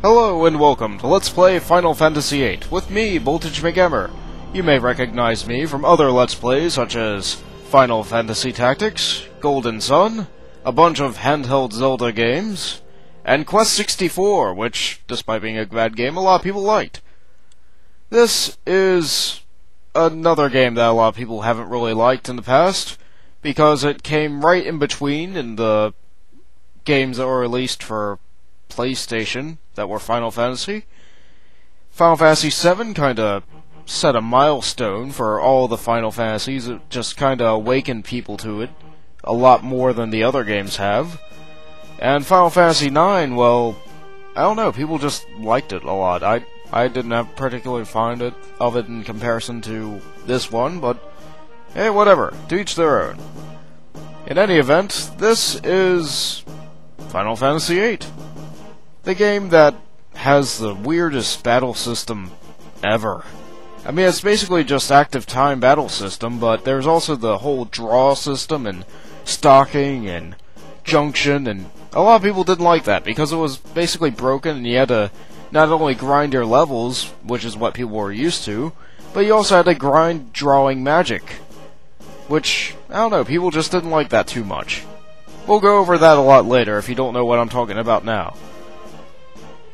Hello and welcome to Let's Play Final Fantasy VIII, with me, Voltage McGammer. You may recognize me from other Let's Plays such as Final Fantasy Tactics, Golden Sun, a bunch of handheld Zelda games, and Quest 64, which, despite being a bad game, a lot of people liked. This is another game that a lot of people haven't really liked in the past, because it came right in between in the games that were released for PlayStation that were Final Fantasy. Final Fantasy VII kinda set a milestone for all the Final Fantasies. It just kinda awakened people to it a lot more than the other games have. And Final Fantasy IX, well, I don't know, people just liked it a lot. I didn't have particularly fond of it in comparison to this one, but hey, whatever, to each their own. In any event, this is Final Fantasy VIII. The game that has the weirdest battle system ever. I mean, it's basically just active time battle system, but there's also the whole draw system and stocking and junction, and a lot of people didn't like that because it was basically broken and you had to not only grind your levels, which is what people were used to, but you also had to grind drawing magic. Which, I don't know, people just didn't like that too much. We'll go over that a lot later if you don't know what I'm talking about now.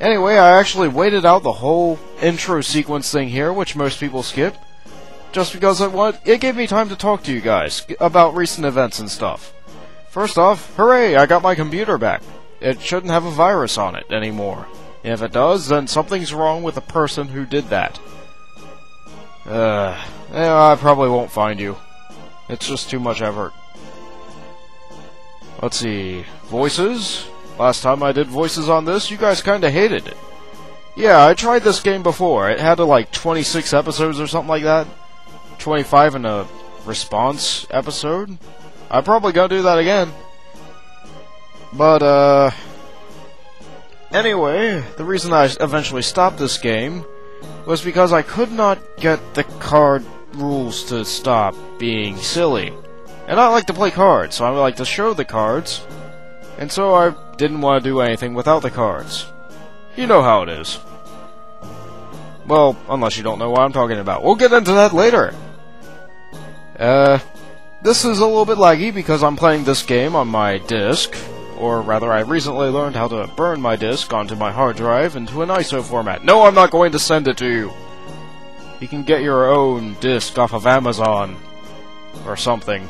Anyway, I actually waited out the whole intro sequence thing here, which most people skip, just because it gave me time to talk to you guys about recent events and stuff. First off, hooray, I got my computer back. It shouldn't have a virus on it anymore. If it does, then something's wrong with the person who did that. I probably won't find you. It's just too much effort. Let's see, voices? Last time I did voices on this, you guys kinda hated it. Yeah, I tried this game before. It had like 26 episodes or something like that. 25 in a response episode. I'm probably gonna do that again. But, anyway, the reason I eventually stopped this game was because I could not get the card rules to stop being silly. And I like to play cards, so I like to show the cards. And so I didn't want to do anything without the cards. You know how it is. Well, unless you don't know what I'm talking about. We'll get into that later. This is a little bit laggy because I'm playing this game on my disc. Or rather, I recently learned how to burn my disc onto my hard drive into an ISO format. No, I'm not going to send it to you. You can get your own disc off of Amazon. Or something.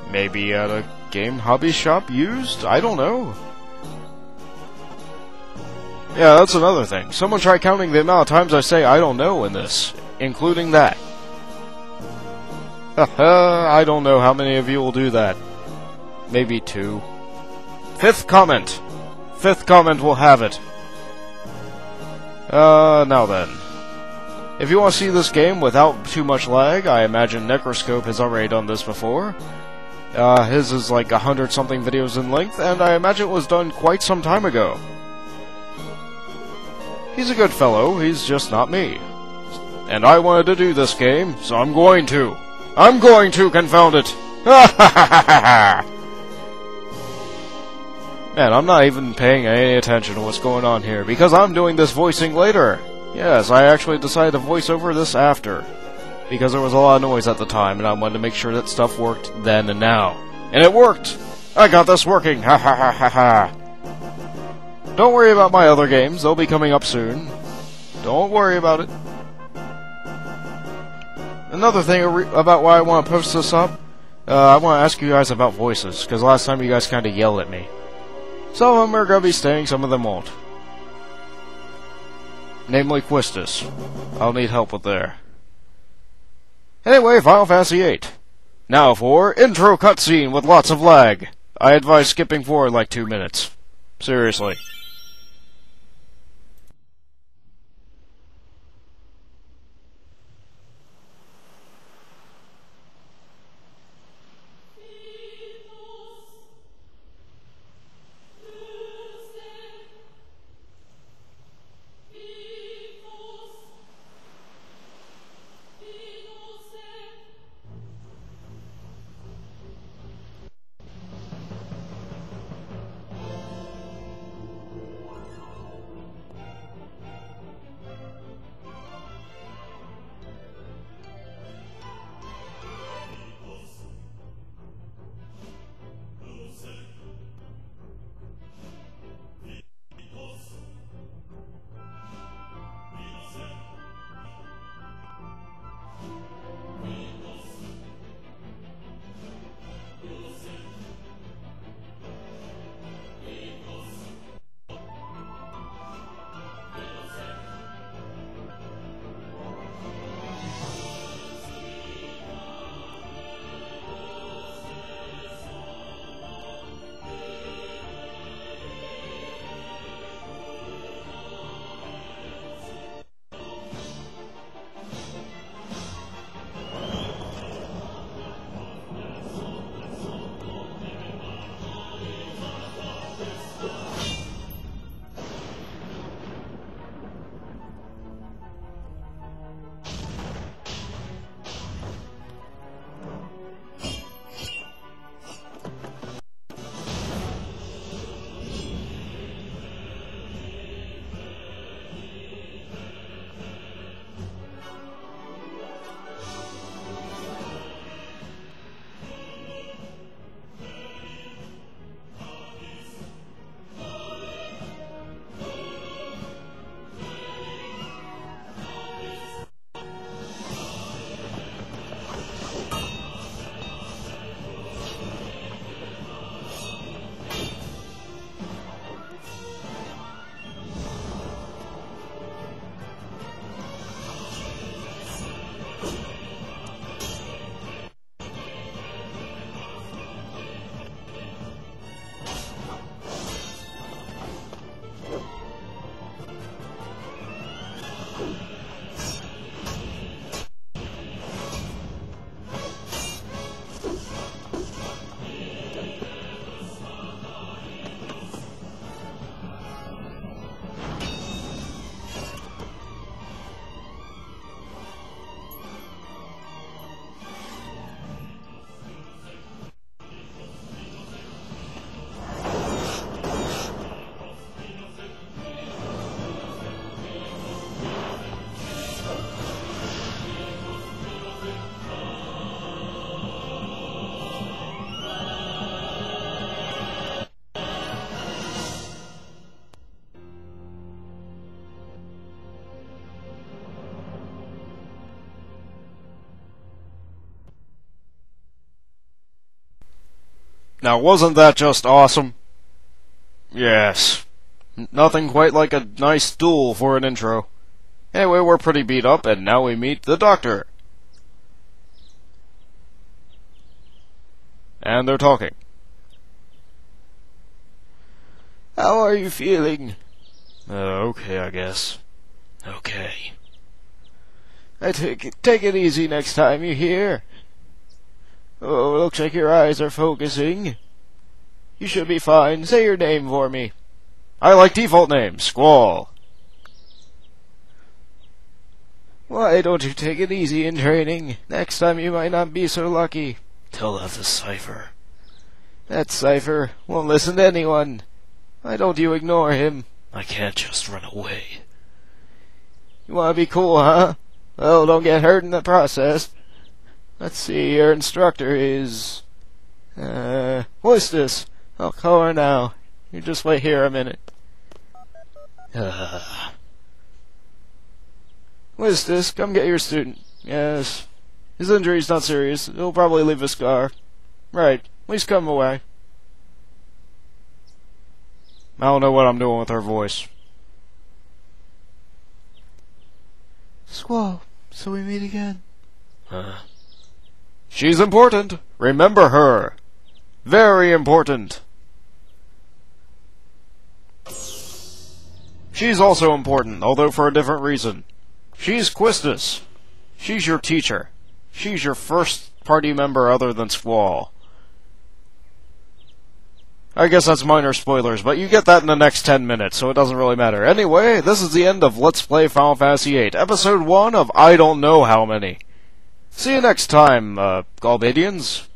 Maybe at a game hobby shop used? I don't know. Yeah, that's another thing. Someone try counting the amount of times I say I don't know in this, including that. I don't know how many of you will do that. Maybe 2. Fifth comment. Fifth comment will have it. Now then. If you want to see this game without too much lag, I imagine Necroscope has already done this before. His is like 100-something videos in length, and I imagine it was done quite some time ago. He's a good fellow, he's just not me. And I wanted to do this game, so I'm going to. I'm going to, confound it! Ha ha ha ha ha! Man, I'm not even paying any attention to what's going on here, because I'm doing this voicing later. Yes, I actually decided to voice over this after. Because there was a lot of noise at the time, and I wanted to make sure that stuff worked then and now. And it worked! I got this working! Ha ha ha ha ha! Don't worry about my other games, they'll be coming up soon. Don't worry about it. Another thing about why I want to post this up, I want to ask you guys about voices, because last time you guys kinda yelled at me. Some of them are gonna be staying, some of them won't. Namely Quistis. I'll need help with there. Anyway, Final Fantasy VIII. Now for intro cutscene with lots of lag. I advise skipping forward like 2 minutes. Seriously. Now, wasn't that just awesome? Yes. Nothing quite like a nice duel for an intro. Anyway, we're pretty beat up, and now we meet the Doctor. And they're talking. How are you feeling? Okay, I guess. Okay. Take it easy next time, you hear? Oh, looks like your eyes are focusing. You should be fine. Say your name for me. I like default names. Squall. Why don't you take it easy in training? Next time you might not be so lucky. Tell that to Cypher. That Cypher won't listen to anyone. Why don't you ignore him? I can't just run away. You want to be cool, huh? Well, don't get hurt in the process. Let's see, your instructor is... what's this? I'll call her now. You just wait here a minute. What's this? Come get your student. Yes. His injury's not serious. He'll probably leave a scar. Right. Please come away. I don't know what I'm doing with her voice. Squall, so we meet again. She's important. Remember her. Very important. She's also important, although for a different reason. She's Quistis. She's your teacher. She's your first party member other than Squall. I guess that's minor spoilers, but you get that in the next 10 minutes, so it doesn't really matter. Anyway, this is the end of Let's Play Final Fantasy VIII, Episode 1 of I don't know how many. See you next time, Galbadians.